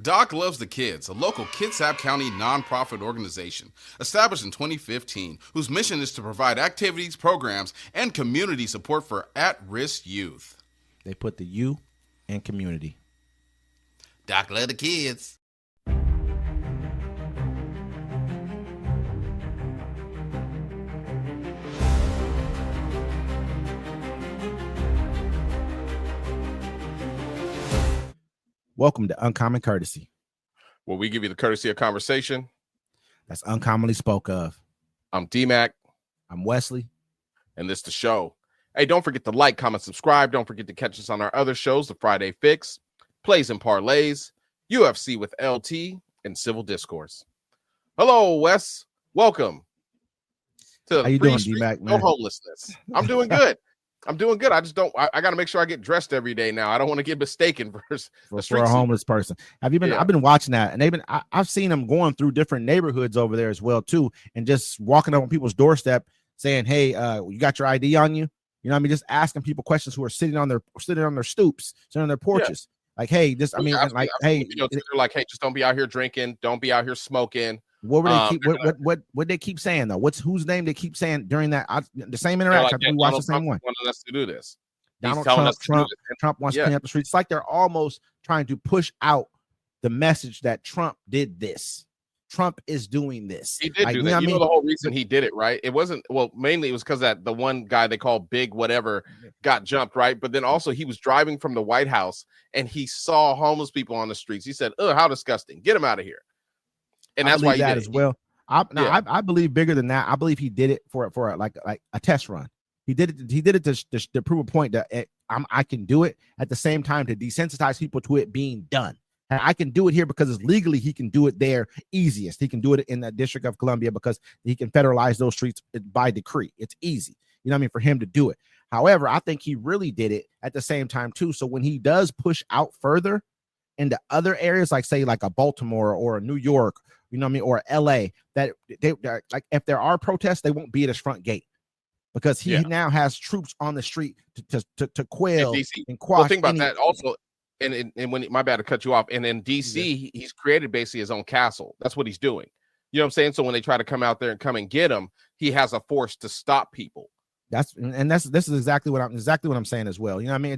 Doc Loves the Kids, a local Kitsap County nonprofit organization established in 2015, whose mission is to provide activities, programs, and community support for at-risk youth. They put the U in community. Doc Loves the Kids. Welcome to Uncommon Courtesy, where we give you the courtesy of conversation that's uncommonly spoke of. I'm D-Mac. I'm Wesley. And this is the show. Hey, don't forget to like, comment, subscribe. Don't forget to catch us on our other shows, The Friday Fix, Plays and Parlays, UFC with LT, and Civil Discourse. Hello, Wes. Welcome to How you doing, D-Mac, man? No homelessness. I'm doing good. I got to make sure I get dressed every day now. I don't want to get mistaken for a homeless person. Have you been? Yeah. I've been watching that, and I've seen them going through different neighborhoods over there as well too, and just walking up on people's doorstep saying, "Hey, you got your ID on you?" You know what I mean? Just asking people questions who are sitting on their stoops, sitting on their porches. Yeah. Like, hey, this. I mean, like, hey, they're like, hey, just don't be out here drinking. Don't be out here smoking. What were they what they keep saying though? Whose name they keep saying during that the same interaction? Like, we watched the same one. Wanted us to do this. Donald Trump wants to clean up the streets. It's like they're almost trying to push out the message that Trump did this. Trump is doing this. He did do that. You know the whole reason he did it, right? It wasn't, well, mainly it was because that the one guy they call Big whatever got jumped, right? But then also he was driving from the White House and he saw homeless people on the streets. He said, "Oh, how disgusting! Get him out of here." And that's why he did as well. I believe bigger than that. I believe he did it for like a test run. He did it to prove a point that I can do it, at the same time to desensitize people to it being done. And I can do it here because it's legally he can do it there easiest. He can do it in the District of Columbia because he can federalize those streets by decree. It's easy. You know what I mean? For him to do it. However, I think he really did it at the same time too. So when he does push out further into other areas, like say like a Baltimore or a New York, you know what I mean, or LA, that they like if there are protests, they won't be at his front gate because he now has troops on the street to quail and quash. Well, think about that also, and when my bad to cut you off, and in DC, he's created basically his own castle. That's what he's doing. You know what I'm saying? So when they try to come out there and come and get him, he has a force to stop people. This is exactly what I'm saying as well. You know what I mean?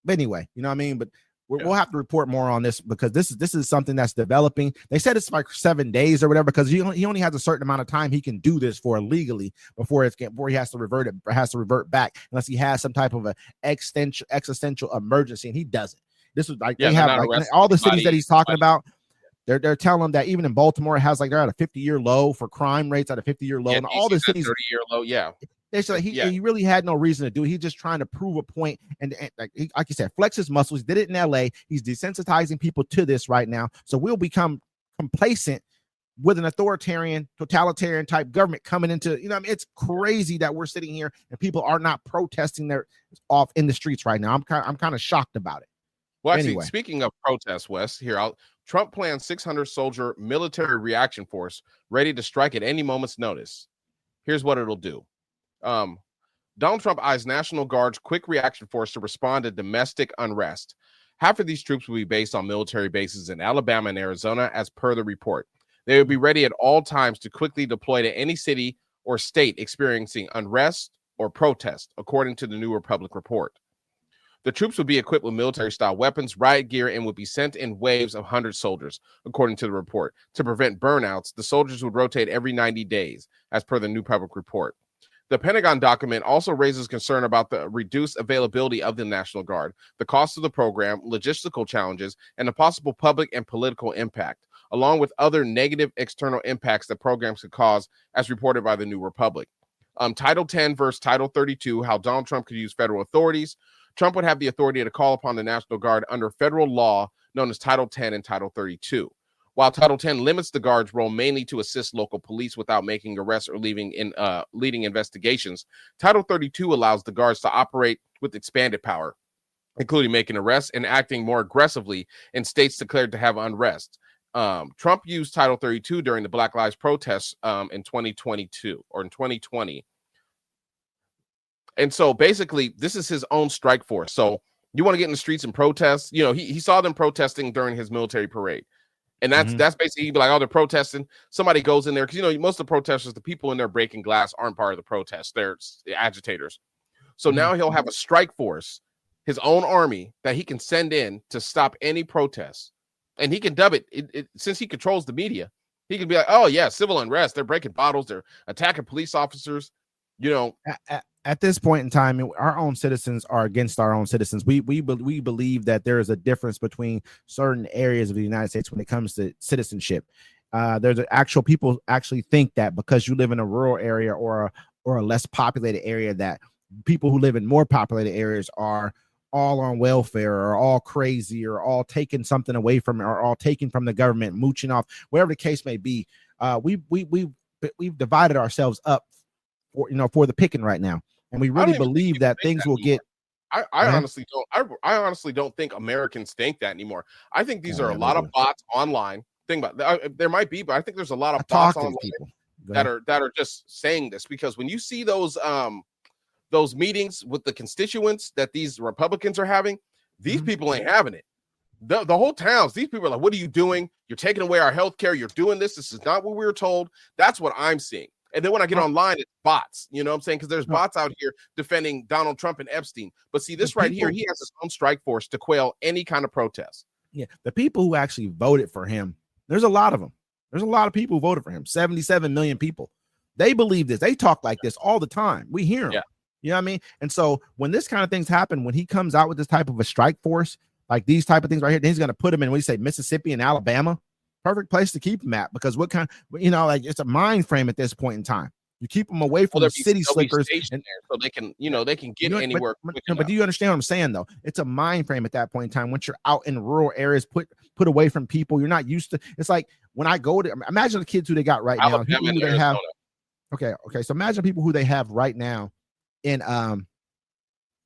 But anyway, you know what I mean? But we'll have to report more on this because this is something that's developing. They said it's like 7 days or whatever because he only has a certain amount of time he can do this for legally before he has to revert back unless he has some type of a existential emergency, and he doesn't. This is like they have like, all the cities that he's talking about. They're telling them that even in Baltimore, it has like they're at a 50-year low for crime rates at a 50-year low, and all the cities 30-year low. Yeah. They said he really had no reason to do it. He's just trying to prove a point and like you said, flex his muscles. He did it in LA. He's desensitizing people to this right now. So we'll become complacent with an authoritarian, totalitarian type government coming into, you know, I mean, it's crazy that we're sitting here and people are not protesting their off in the streets right now. I'm kind of shocked about it. Well, actually, speaking of protests, Wes, Trump plans 600 soldier military reaction force ready to strike at any moment's notice. Here's what it'll do. Donald Trump eyes National Guard's quick reaction force to respond to domestic unrest. Half of these troops will be based on military bases in Alabama and Arizona, as per the report. They will be ready at all times to quickly deploy to any city or state experiencing unrest or protest, according to the New Republic report. The troops would be equipped with military-style weapons, riot gear, and would be sent in waves of 100 soldiers, according to the report. To prevent burnouts, the soldiers would rotate every 90 days, as per the New Republic report. The Pentagon document also raises concern about the reduced availability of the National Guard, the cost of the program, logistical challenges, and the possible public and political impact, along with other negative external impacts that programs could cause, as reported by the New Republic. Title 10 versus Title 32, how Donald Trump could use federal authorities. Trump would have the authority to call upon the National Guard under federal law known as Title 10 and Title 32. While Title 10 limits the Guard's role mainly to assist local police without making arrests or leading investigations, Title 32 allows the Guards to operate with expanded power, including making arrests and acting more aggressively in states declared to have unrest. Trump used Title 32 during the Black Lives protests in 2022 or in 2020. And so basically, this is his own strike force. So You want to get in the streets and protest? You know, he saw them protesting during his military parade. And that's basically, he'd be like, oh, they're protesting. Somebody goes in there because, you know, most of the protesters, the people in there breaking glass aren't part of the protest. They're agitators. So now he'll have a strike force, his own army that he can send in to stop any protests. And he can dub it, since he controls the media. He can be like, oh, yeah, civil unrest. They're breaking bottles. They're attacking police officers. You know, at this point in time, our own citizens are against our own citizens. We believe that there is a difference between certain areas of the United States when it comes to citizenship. There's actual people actually think that because you live in a rural area or a less populated area, that people who live in more populated areas are all on welfare or all crazy or all taking something away from it or all taken from the government, mooching off, whatever the case may be. We've divided ourselves up for the picking right now, and we really believe that things will get. I honestly don't. I honestly don't think Americans think that anymore. I think these are a lot of bots online. Think about there might be, but I think there's a lot of bots online that are just saying this, because when you see those meetings with the constituents that these Republicans are having, these people ain't having it. The whole towns, these people are like, what are you doing? You're taking away our health care. You're doing this. This is not what we were told. That's what I'm seeing. And then when I get online, it's bots, you know what I'm saying? Because there's bots out here defending Donald Trump and Epstein. But see, this right here, he has his own strike force to quell any kind of protest. Yeah, the people who actually voted for him, there's a lot of them. There's a lot of people who voted for him, 77 million people. They believe this. They talk like this all the time. We hear them. Yeah. You know what I mean? And so when this kind of things happen, when he comes out with this type of a strike force, like these type of things right here, then he's going to put them in, what do you say, Mississippi and Alabama? Perfect place to keep them at, because what kind, like it's a mind frame at this point in time. You keep them away from the city slickers, and so they can get anywhere. But do you understand what I'm saying though? It's a mind frame at that point in time. Once you're out in rural areas, put away from people, you're not used to. It's like when I go to, imagine the kids who they got right now. Who they have. Okay. So imagine people who they have right now in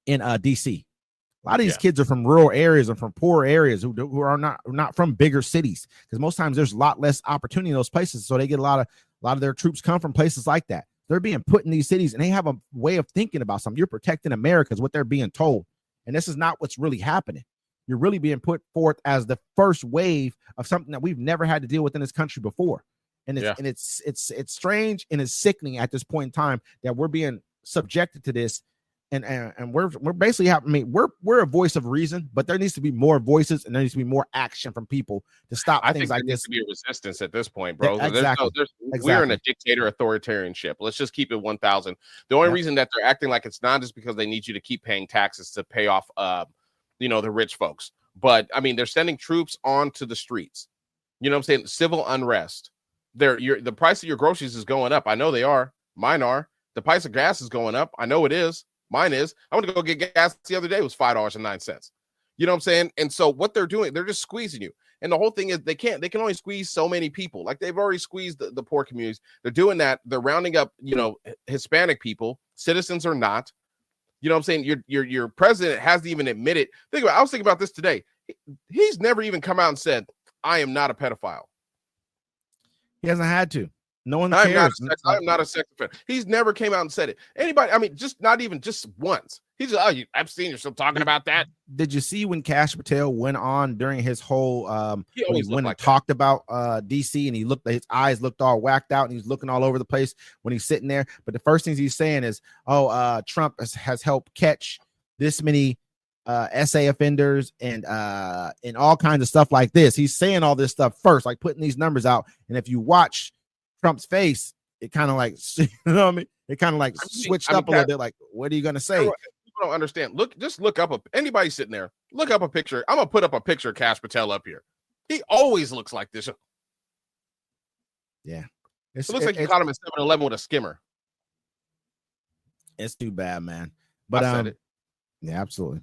DC. A lot of these kids are from rural areas and from poor areas who are not from bigger cities, because most times there's a lot less opportunity in those places. So they get a lot of their troops come from places like that. They're being put in these cities, and they have a way of thinking about something. You're protecting America is what they're being told, and this is not what's really happening. You're really being put forth as the first wave of something that we've never had to deal with in this country before, and it's strange and it's sickening at this point in time that we're being subjected to this. And we're basically we're a voice of reason, but there needs to be more voices, and there needs to be more action from people to stop things like this. Needs to be a resistance at this point, bro. Exactly. We're in a dictator authoritarianship. Let's just keep it 1,000. The only reason that they're acting like it's not is because they need you to keep paying taxes to pay off, the rich folks. But I mean, they're sending troops onto the streets. You know what I'm saying? Civil unrest. The price of your groceries is going up. I know they are. Mine are. The price of gas is going up. I know it is. Mine is. I went to go get gas the other day. It was $5.09. You know what I'm saying? And so what they're doing, they're just squeezing you. And the whole thing is they can only squeeze so many people. Like they've already squeezed the poor communities. They're doing that. They're rounding up, Hispanic people, citizens or not. You know what I'm saying? Your president hasn't even admitted. I was thinking about this today. He's never even come out and said, I am not a pedophile. He hasn't had to. No one cares. I'm not a sex offender. He's never came out and said it. Anybody, I mean, not even once. He's just, Epstein, you're still talking about that. Did you see when Kash Patel went on during his whole he talked about DC, and his eyes looked all whacked out, and he's looking all over the place when he's sitting there. But the first things he's saying is, Trump has helped catch this many SA offenders and all kinds of stuff like this. He's saying all this stuff first, like putting these numbers out. And if you watch Trump's face, it kind of like, it kind of like switched up a little bit. Like, what are you gonna say? People don't understand. Look up anybody sitting there. Look up a picture. I'm gonna put up a picture of Kash Patel up here. He always looks like this. Yeah, it looks like you caught him at 7-Eleven with a skimmer. It's too bad, man. But I said it. Yeah, absolutely.